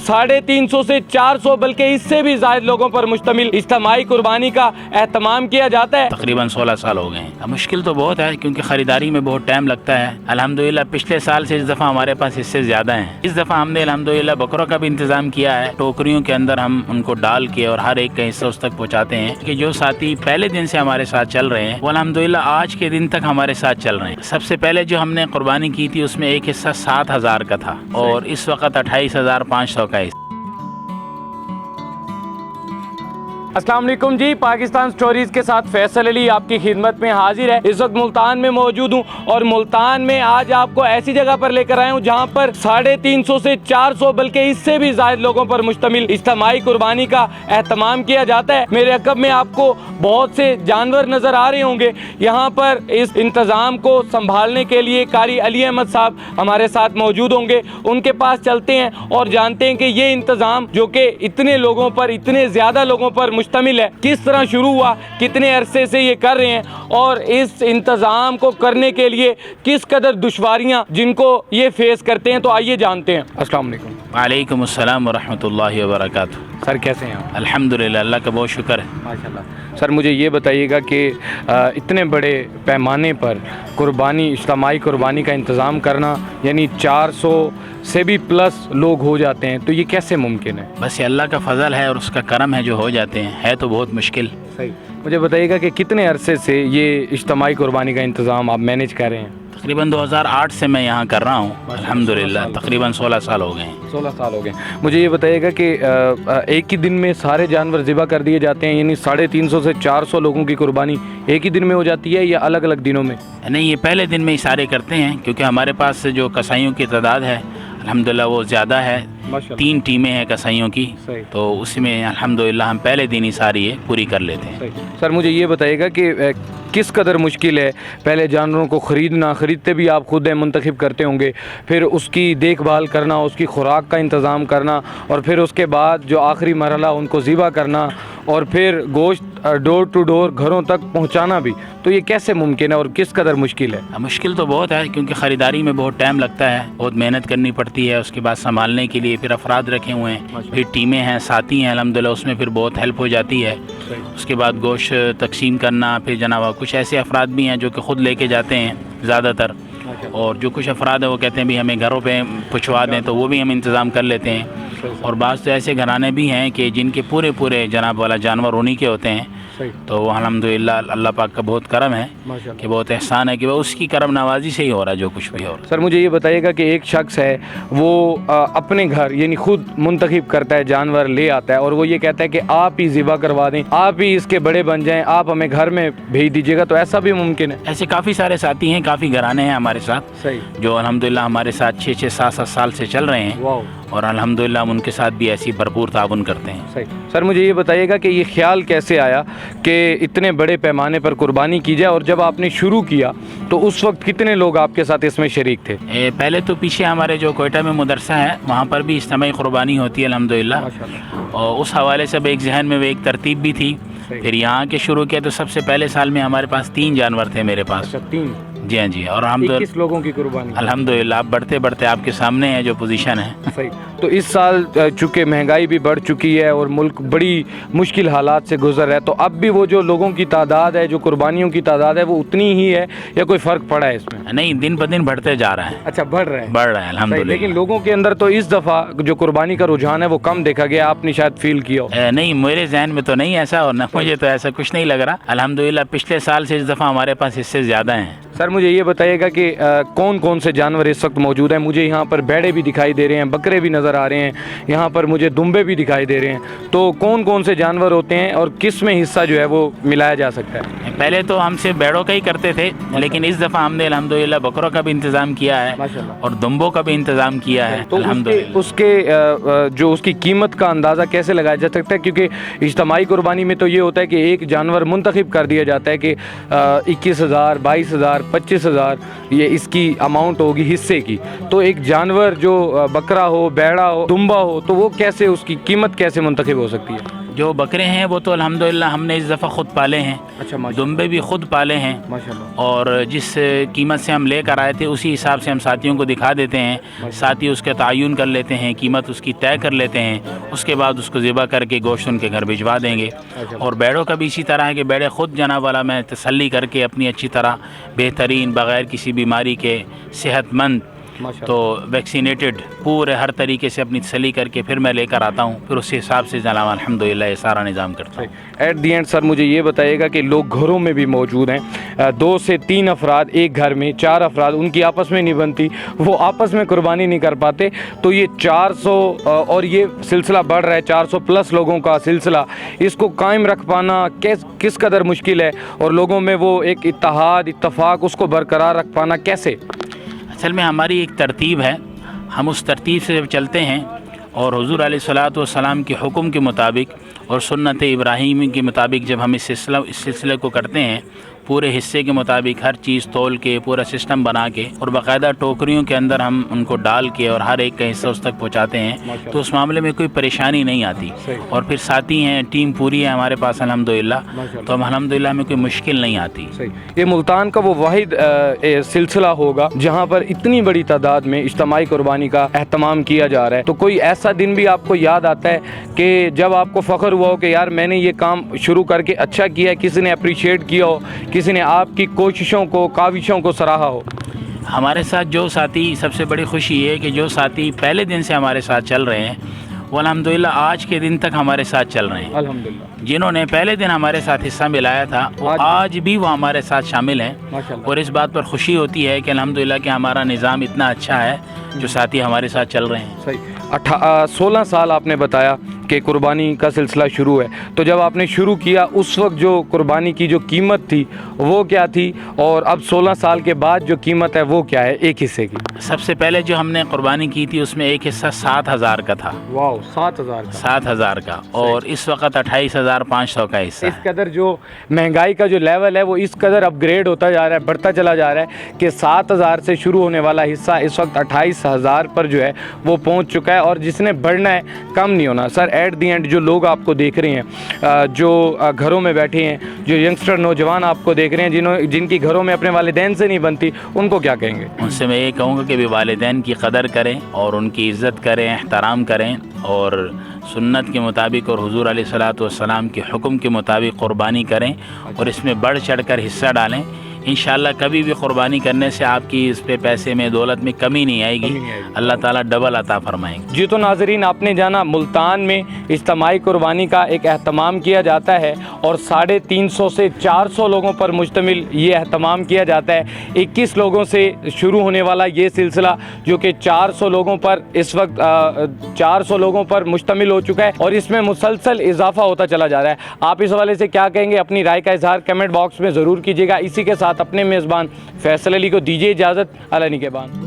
350 से 400 बल्कि इससे भी ज़्यादा लोगों पर मुश्तमिल इज्तिमाई कुर्बानी का एहतमाम किया जाता है। तकरीबन 16 साल हो गए हैं। मुश्किल तो बहुत है क्योंकि ख़रीदारी में बहुत टाइम लगता है। अल्हम्दुलिल्लाह पिछले साल से इस दफ़ा हमारे पास हिस्से ज़्यादा हैं। इस दफ़ा हमने अल्हम्दुलिल्लाह बकरों का भी इंतज़ाम किया है। टोकरियों के अंदर हम उनको डाल के और हर एक का हिस्सा उस तक पहुँचाते हैं कि जो साथी पहले दिन से हमारे साथ चल रहे हैं वो अल्हम्दुलिल्लाह आज के दिन तक हमारे साथ चल रहे हैं। सबसे पहले जो हमने कुर्बानी की थी उसमें एक हिस्सा 7,000 का था और इस वक्त 28,500 का हिस्सा। अस्सलाम वालेकुम जी, पाकिस्तान स्टोरीज के साथ फैसल अली आपकी खिदमत में हाजिर है। इस वक्त मुल्तान में मौजूद हूँ और मुल्तान में आज आपको ऐसी जगह पर लेकर आया हूँ जहाँ पर 350 से 400 बल्कि इससे भी ज़्यादा लोगों पर मुश्तमिल इज्तिमाई कुर्बानी का एहतमाम किया जाता है। मेरे अक़ब में आपको बहुत से जानवर नज़र आ रहे होंगे। यहाँ पर इस इंतज़ाम को संभालने के लिए कारी अली अहमद साहब हमारे साथ मौजूद होंगे। उनके पास चलते हैं और जानते हैं कि ये इंतज़ाम जो कि इतने लोगों पर, इतने ज़्यादा लोगों पर मुश्तमिल है, किस तरह शुरू हुआ, कितने अरसे से ये कर रहे हैं और इस इंतज़ाम को करने के लिए किस कदर दुश्वारियाँ जिनको ये फेस करते हैं। तो आइए जानते हैं। अस्सलाम वालेकुम। वालेकुम अस्सलाम व रहमतुल्लाहि व बरकातुहू। सर कैसे हैं आप? अल्हम्दुलिल्लाह, अल्लाह का बहुत शुक्र है। माशाल्लाह। सर मुझे ये बताइएगा कि इतने बड़े पैमाने पर कुर्बानी, इज्तिमाई कुर्बानी का इंतज़ाम करना, यानी 400 से भी प्लस लोग हो जाते हैं, तो ये कैसे मुमकिन है? बस ये अल्लाह का फ़ज़ल है और उसका करम है जो हो जाते हैं। है तो बहुत मुश्किल। सही। मुझे बताइएगा कि कितने अरसे से ये इज्तिमाई कुर्बानी का इंतज़ाम आप मैनेज कर रहे हैं? तकरीबन 2008 से मैं यहाँ कर रहा हूँ। अल्हम्दुलिल्लाह तकरीबन 16 साल हो गए हैं। 16 साल हो गए। मुझे ये बताइएगा कि एक ही दिन में सारे जानवर ज़िबा कर दिए जाते हैं, यानी 350 से 400 लोगों की कुर्बानी एक ही दिन में हो जाती है या अलग अलग दिनों में? नहीं, ये पहले दिन में ही सारे करते हैं क्योंकि हमारे पास जो कसाईयों की तादाद है अल्हम्दुलिल्लाह वो ज़्यादा है। 3 टीमें हैं कसाईयों की, तो उसमें अल्हम्दुलिल्लाह हम पहले दिन ही सारी ये पूरी कर लेते हैं। सर मुझे ये बताइएगा कि किस कदर मुश्किल है पहले जानवरों को ख़रीदना, ख़रीदते भी आप खुद मुंतखब करते होंगे, फिर उसकी देखभाल करना, उसकी खुराक का इंतज़ाम करना और फिर उसके बाद जो आखिरी मरहला उनको ज़िबा करना और फिर गोश्त डोर टू डोर घरों तक पहुंचाना भी, तो ये कैसे मुमकिन है और किस कदर मुश्किल है? मुश्किल तो बहुत है क्योंकि ख़रीदारी में बहुत टाइम लगता है, बहुत मेहनत करनी पड़ती है। उसके बाद संभालने के लिए फिर अफराद रखे हुए हैं, फिर टीमें हैं, साथी हैं अल्हम्दुलिल्लाह, उसमें फिर बहुत हेल्प हो जाती है। उसके बाद गोश्त तकसीम करना, फिर जनाब कुछ ऐसे अफराद भी हैं जो कि ख़ुद लेके जाते हैं ज़्यादातर, और जो कुछ अफराद है वो कहते हैं भी हमें घरों पे पहुँचवा दें, तो वो भी हम इंतज़ाम कर लेते हैं। और बाज़ तो ऐसे घराने भी हैं कि जिनके पूरे जनाब वाला जानवर उन्हीं के होते हैं, तो अल्हम्दुलिल्लाह अल्लाह पाक का बहुत करम है कि बहुत एहसान है कि वो उसकी करम नवाजी से ही हो रहा है जो कुछ भी हो रहा है। सर मुझे ये बताइएगा कि एक शख्स है वो अपने घर यानी खुद मुंतखब करता है, जानवर ले आता है और वो ये कहता है कि आप ही ज़िबा करवा दें, आप ही इसके बड़े बन जाएं, आप हमें घर में भेज दीजिएगा, तो ऐसा भी मुमकिन है? ऐसे काफ़ी सारे साथी हैं, काफ़ी घराने हैं हमारे साथ जो अल्हम्दुलिल्लाह हमारे साथ 6-6, 7-7 साल से चल रहे हैं और अल्हम्दुलिल्लाह हम उनके साथ भी ऐसी भरपूर ताउन करते हैं। सही। सर मुझे ये बताइएगा कि ये ख्याल कैसे आया कि इतने बड़े पैमाने पर कुर्बानी की जाए और जब आपने शुरू किया तो उस वक्त कितने लोग आपके साथ इसमें शरीक थे? पहले तो पीछे हमारे जो कोयटा में मदरसा है वहाँ पर भी इज्तिमाई कुर्बानी होती है अल्हम्दुलिल्लाह, और उस हवाले से एक जहन में एक तरतीब भी थी। फिर यहाँ के शुरू किया तो सबसे पहले साल में हमारे पास 3 जानवर थे मेरे पास। 3? जी हाँ जी। और हम 21 लोगों की कुर्बानी अल्हम्दुलिल्लाह बढ़ते बढ़ते आपके सामने है जो पोजीशन है। सही। तो इस साल चूँकि महंगाई भी बढ़ चुकी है और मुल्क बड़ी मुश्किल हालात से गुजर रहा है, तो अब भी वो जो लोगों की तादाद है, जो कुर्बानियों की तादाद है, वो उतनी ही है या कोई फ़र्क पड़ा है इसमें? नहीं, दिन ब दिन बढ़ते जा रहा है। अच्छा, बढ़ रहा है? बढ़ रहा है अल्हम्दुलिल्लाह। लेकिन लोगों के अंदर तो इस दफ़ा जो कुर्बानी का रुझान है वो कम देखा गया, आपने शायद फील किया हो? नहीं, मेरे जहन में तो नहीं ऐसा और न मुझे तो ऐसा कुछ नहीं लग रहा अल्हम्दुलिल्लाह। पिछले साल से इस दफ़ा हमारे पास हिस्से ज़्यादा हैं। सर मुझे ये बताइएगा कि कौन कौन से जानवर इस वक्त मौजूद हैं? मुझे यहाँ पर भेड़े भी दिखाई दे रहे हैं, बकरे भी नज़र आ रहे हैं, यहाँ पर मुझे दुम्बे भी दिखाई दे रहे हैं, तो कौन कौन से जानवर होते हैं और किस में हिस्सा जो है वो मिलाया जा सकता है? पहले तो हम सिर्फ भेड़ों का ही करते थे, लेकिन इस दफ़ा हमने अल्हम्दुलिल्लाह बकरों का भी इंतज़ाम किया है और दुम्बों का भी इंतज़ाम किया है। तो उसके जो उसकी कीमत का अंदाज़ा कैसे लगाया जा सकता है? क्योंकि इज्तिमाई कुर्बानी में तो ये होता है कि एक जानवर मुंतखब कर दिया जाता है कि 21,000, 22,000, 25,000 ये इसकी अमाउंट होगी हिस्से की, तो एक जानवर जो बकरा हो, बैड़ा हो, दुम्बा हो, तो वो कैसे, उसकी कीमत कैसे मुंतखब हो सकती है? جو بکرے ہیں وہ تو الحمدللہ ہم نے اس دفعہ خود پالے ہیں، اچھا ماشاء دمبے بھی خود پالے ہیں، اللہ، اور جس قیمت سے ہم لے کر آئے تھے اسی حساب سے ہم ساتھیوں کو دکھا دیتے ہیں، ساتھی اس کا تعین کر لیتے ہیں، قیمت اس کی طے کر لیتے ہیں، اس کے بعد اس کو ذبح کر کے گوشت ان کے گھر بھجوا دیں گے۔ اور بیڑوں کا بھی اسی طرح ہے کہ بیڑے خود جناب والا میں تسلی کر کے اپنی اچھی طرح بہترین بغیر کسی بیماری کے صحت مند تو ویکسینیٹڈ پورے ہر طریقے سے اپنی تسلی کر کے پھر میں لے کر آتا ہوں، پھر اسی حساب سے جناب الحمدللہ یہ سارا نظام کرتا ہوں۔ ایٹ دی اینڈ سر مجھے یہ بتائیے گا کہ لوگ گھروں میں بھی موجود ہیں، 2 سے 3 افراد ایک گھر میں، 4 افراد ان کی آپس میں نہیں بنتی، وہ آپس میں قربانی نہیں کر پاتے، تو یہ 400 اور یہ سلسلہ بڑھ رہا ہے، 400 پلس لوگوں کا سلسلہ، اس کو قائم رکھ پانا کس قدر مشکل ہے، اور لوگوں میں وہ ایک اتحاد اتفاق اس کو برقرار رکھ پانا کیسے؟ اصل میں ہماری ایک ترتیب ہے، ہم اس ترتیب سے جب چلتے ہیں اور حضور علیہ الصلاۃ والسلام کے حکم کے مطابق اور سنت ابراہیم کے مطابق جب ہم اس سلسلے کو کرتے ہیں، پورے حصے کے مطابق ہر چیز تول کے پورا سسٹم بنا کے اور باقاعدہ ٹوکریوں کے اندر ہم ان کو ڈال کے اور ہر ایک کا حصہ اس تک پہنچاتے ہیں، تو اس معاملے میں کوئی پریشانی نہیں آتی، اور پھر ساتھی ہیں، ٹیم پوری ہے ہمارے پاس الحمدللہ، تو ہم الحمدللہ ہمیں کوئی مشکل نہیں آتی۔ یہ ملتان کا وہ واحد سلسلہ ہوگا جہاں پر اتنی بڑی تعداد میں اجتماعی قربانی کا اہتمام کیا جا رہا ہے، تو کوئی ایسا دن بھی آپ کو یاد آتا ہے کہ جب آپ کو فخر ہوا ہو کہ یار میں نے یہ کام شروع کر کے اچھا کیا ہے، کسی نے اپریشیٹ کیا ہو، کسی نے آپ کی کوششوں کو کاوشوں کو سراہا ہو؟ ہمارے ساتھ جو ساتھی، سب سے بڑی خوشی یہ ہے کہ جو ساتھی پہلے دن سے ہمارے ساتھ چل رہے ہیں وہ الحمدللہ آج کے دن تک ہمارے ساتھ چل رہے ہیں، الحمدللہ، جنہوں نے پہلے دن ہمارے ساتھ حصہ ملایا تھا وہ آج بھی وہ ہمارے ساتھ شامل ہیں، اور اس بات پر خوشی ہوتی ہے کہ الحمدللہ کہ ہمارا نظام اتنا اچھا ہے جو ساتھی ہمارے ساتھ چل رہے ہیں۔ صحیح۔ 16 سال آپ نے بتایا کہ قربانی کا سلسلہ شروع ہے، تو جب آپ نے شروع کیا اس وقت جو قربانی کی جو قیمت تھی وہ کیا تھی، اور اب 16 سال کے بعد جو قیمت ہے وہ کیا ہے ایک حصے کی؟ سب سے پہلے جو ہم نے قربانی کی تھی اس میں ایک حصہ 7,000 کا تھا، واو، 7,000 کا، 7,000 کا، اور اس وقت 28,500 کا حصہ اس ہے۔ قدر جو مہنگائی کا جو لیول ہے وہ اس قدر اپ گریڈ ہوتا جا رہا ہے، بڑھتا چلا جا رہا ہے کہ 7,000 سے شروع ہونے والا حصہ اس وقت 28,000 پر جو ہے وہ پہنچ چکا ہے، اور جس نے بڑھنا ہے کم نہیں ہونا۔ سر ایٹ دی اینڈ جو لوگ آپ کو دیکھ رہے ہیں، جو گھروں میں بیٹھے ہیں، جو ینگسٹر نوجوان آپ کو دیکھ رہے ہیں، جن کی گھروں میں اپنے والدین سے نہیں بنتی، ان کو کیا کہیں گے؟ ان سے میں یہ کہوں گا کہ بھی والدین کی قدر کریں اور ان کی عزت کریں، احترام کریں، اور سنت کے مطابق اور حضور علیہ الصلاۃ والسلام کے حکم کے مطابق قربانی کریں، اور اس میں بڑھ چڑھ کر حصہ ڈالیں۔ انشاءاللہ کبھی بھی قربانی کرنے سے آپ کی اس پہ پیسے میں، دولت میں کمی نہیں آئے گی، اللہ تعالیٰ ڈبل عطا فرمائیں گے۔ جی تو ناظرین، آپ نے جانا ملتان میں اجتماعی قربانی کا ایک اہتمام کیا جاتا ہے، اور 350 سے 400 لوگوں پر مشتمل یہ اہتمام کیا جاتا ہے۔ 21 لوگوں سے شروع ہونے والا یہ سلسلہ جو کہ 400 لوگوں پر اس وقت 400 لوگوں پر مشتمل ہو چکا ہے، اور اس میں مسلسل اضافہ ہوتا چلا جا رہا ہے۔ آپ اس حوالے سے کیا کہیں گے؟ اپنی رائے کا اظہار کمنٹ باکس میں ضرور کیجیے گا۔ اسی کے ساتھ اپنے میزبان فیصل علی کو دیجیے اجازت، اللہ نگہبان۔